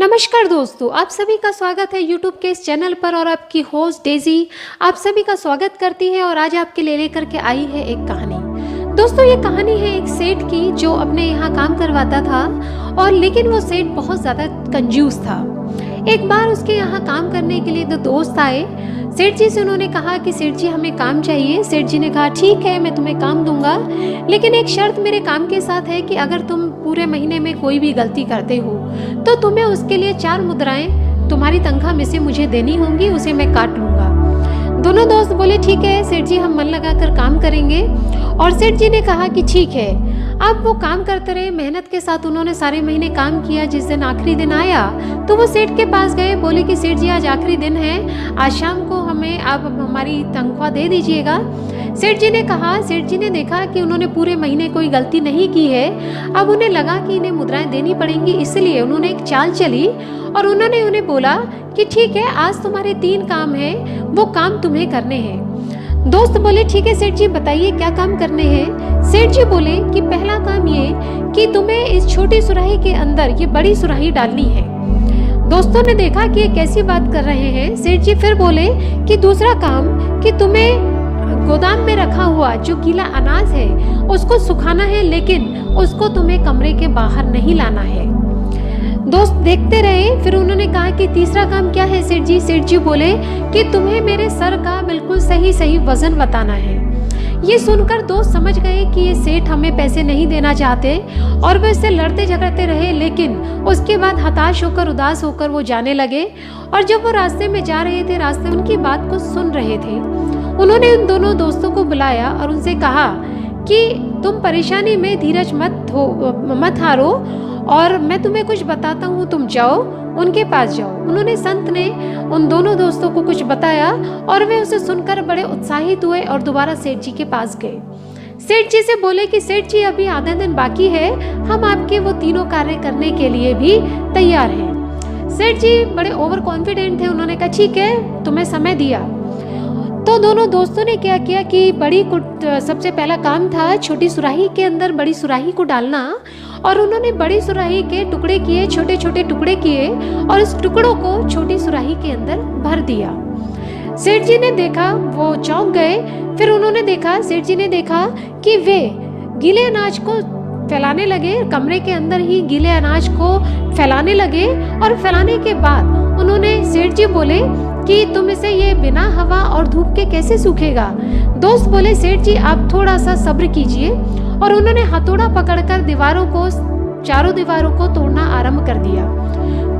नमस्कार दोस्तों, आप सभी का स्वागत है यूट्यूब के इस चैनल पर और आपकी होस्ट डेजी आप सभी का स्वागत करती है। और आज आपके लिए लेकर के आई है एक कहानी। दोस्तों, ये कहानी है एक सेठ की जो अपने यहाँ काम करवाता था और लेकिन वो सेठ बहुत ज़्यादा कंजूस था। एक बार उसके यहाँ काम करने के लिए दो दोस्त आए। सेठ जी से उन्होंने कहा कि सेठ जी हमें काम चाहिए। सेठ जी ने कहा ठीक है, मैं तुम्हें काम दूंगा, लेकिन एक शर्त मेरे काम के साथ है कि अगर तुम पूरे महीने में कोई भी गलती करते हो तो तुम्हें उसके लिए 4 मुद्राएं तुम्हारी तनख्वाह में से मुझे देनी होंगी, उसे मैं काट लूंगा। दोनों दोस्त बोले ठीक है सेठ जी, हम मन लगाकर काम करेंगे। और सेठ जी ने कहा कि ठीक है। अब वो काम करते रहे, मेहनत के साथ उन्होंने सारे महीने काम किया। जिस दिन आखिरी दिन आया तो वो सेठ के पास गए, बोले कि सेठ जी आज आखिरी दिन है, आज शाम को हमें आप हमारी तनख्वाह दे दीजिएगा। सेठ जी ने कहा, सेठ जी ने देखा कि उन्होंने पूरे महीने कोई गलती नहीं की है। अब उन्हें लगा कि इन्हें मुद्राएं देनी पड़ेंगी, इसलिए उन्होंने एक चाल चली और उन्होंने उन्हें बोला कि ठीक है, आज तुम्हारे 3 काम हैं, वो काम तुम्हें करने हैं। दोस्त बोले ठीक है सेठ जी, बताइए क्या काम करने हैं। सेठ जी बोले कि पहला काम ये कि तुम्हें इस छोटी सुराही के अंदर ये बड़ी सुराही डालनी है। दोस्तों ने देखा कि ये कैसी बात कर रहे हैं। सेठ जी फिर बोले कि दूसरा काम कि तुम्हें गोदाम में रखा हुआ जो गीला अनाज है उसको सुखाना है, लेकिन उसको तुम्हें कमरे के बाहर नहीं लाना है। दोस्त देखते रहे। फिर उन्होंने कहा कि तीसरा काम क्या है सेठ जी। सेठ जी बोले कि तुम्हें मेरे सर का बिल्कुल सही वजन बताना है। ये सुनकर दोस्त समझ गए कि ये सेठ हमें पैसे नहीं देना चाहते और वे इससे लड़ते झगड़ते रहे, लेकिन उसके बाद हताश होकर उदास होकर वो जाने लगे। और जब वो रास्ते में जा रहे थे, रास्ते में उनकी बात को सुन रहे थे, उन्होंने उन दोनों दोस्तों को बुलाया और उनसे कहा कि तुम परेशानी में धीरज मत हारो और मैं तुम्हें कुछ बताता हूँ, तुम जाओ उनके पास जाओ। उन्होंने संत ने उन दोनों दोस्तों को कुछ बताया और वे उसे सुनकर बड़े उत्साहित हुए और दोबारा सेठ जी के पास गए। सेठ जी से बोले कि सेठ जी अभी आधा दिन बाकी है, हम आपके वो तीनों कार्य करने के लिए भी तैयार हैं। सेठ जी बड़े ओवर कॉन्फिडेंट थे। उन्होंने कहा ठीक है, तुम्हें समय दिया। तो दोनों दोस्तों ने क्या किया कि सबसे पहला काम था छोटी सुराही के अंदर बड़ी सुराही को डालना। और उन्होंने बड़ी सुराही के टुकड़े किए, छोटे छोटे टुकड़े किए और इस टुकड़ों को छोटी सुराही के अंदर भर दिया। सेठ जी ने देखा, वो चौंक गए। फिर उन्होंने देखा, सेठ जी ने देखा कि वे गीले अनाज को फैलाने लगे, कमरे के अंदर ही गीले अनाज को फैलाने लगे। और फैलाने के बाद उन्होंने सेठ जी बोले कि तुम इसे ये बिना हवा और धूप के कैसे सूखेगा। दोस्त बोले सेठ जी आप थोड़ा सा सब्र कीजिए। और उन्होंने हथौड़ा पकड़कर चारों दीवारों को तोड़ना आरंभ कर दिया।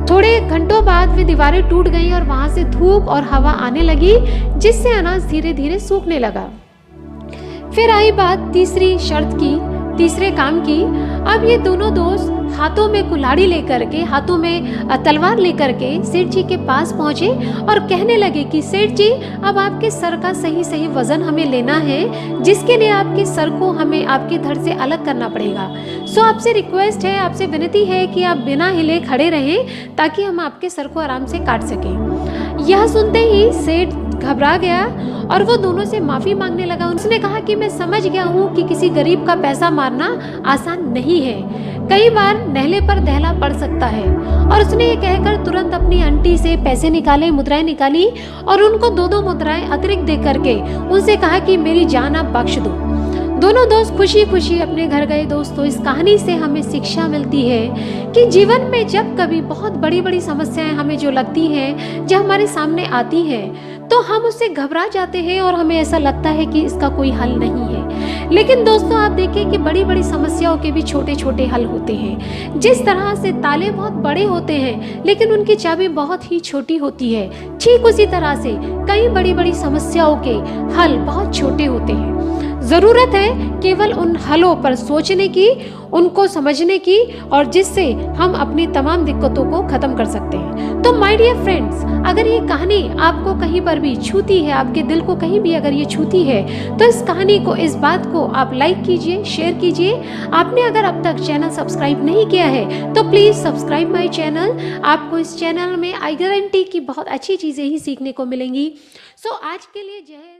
थोड़े घंटों बाद वे दीवारें टूट गई और वहां से धूप और हवा आने लगी, जिससे अनाज धीरे धीरे सूखने लगा। फिर आई बात तीसरी शर्त की, तीसरे काम की। अब ये दोनों दोस्त हाथों में कुल्हाड़ी लेकर के, हाथों में तलवार लेकर के सेठ जी के पास पहुंचे और कहने लगे कि सेठ जी अब आपके सर का सही वजन हमें लेना है, जिसके लिए आपके सर को हमें आपके धड़ से अलग करना पड़ेगा। सो आपसे रिक्वेस्ट है, आपसे विनती है कि आप बिना हिले खड़े रहें ताकि हम आपके सर को आराम से काट सकें। यह सुनते ही सेठ घबरा गया और वो दोनों से माफी मांगने लगा। उसने कहा कि मैं समझ गया हूँ कि किसी गरीब का पैसा मारना आसान नहीं है, कई बार नहले पर दहला पड़ सकता है। और उसने ये कहकर तुरंत अपनी अंटी से पैसे निकाले, मुद्राएं निकाली और उनको 2-2 मुद्राएं अतिरिक्त दे करके उनसे कहा कि मेरी जान आप बख्श दो। दोनों दोस्त खुशी खुशी अपने घर गए। दोस्तों, इस कहानी से हमें शिक्षा मिलती है कि जीवन में जब कभी बहुत बड़ी बड़ी समस्याएं हमें जो लगती हैं, जब हमारे सामने आती हैं, तो हम उससे घबरा जाते हैं और हमें ऐसा लगता है कि इसका कोई हल नहीं है। लेकिन दोस्तों, आप देखिए कि बड़ी बड़ी समस्याओं के भी छोटे छोटे हल होते हैं। जिस तरह से ताले बहुत बड़े होते हैं लेकिन उनकी चाबी बहुत ही छोटी होती है, ठीक उसी तरह से कई बड़ी बड़ी समस्याओं के हल बहुत छोटे होते हैं। जरूरत है केवल उन हलों पर सोचने की, उनको समझने की, और जिससे हम अपनी तमाम दिक्कतों को खत्म कर सकते हैं। तो माय डियर फ्रेंड्स, अगर ये कहानी आपको कहीं पर भी छूती है, आपके दिल को कहीं भी अगर ये छूती है, तो इस कहानी को, इस बात को आप लाइक कीजिए, शेयर कीजिए। आपने अगर अब तक चैनल सब्सक्राइब नहीं किया है तो प्लीज सब्सक्राइब माय चैनल। आपको इस चैनल में आई गारंटी की बहुत अच्छी चीजें ही सीखने को मिलेंगी। सो आज के लिए जय।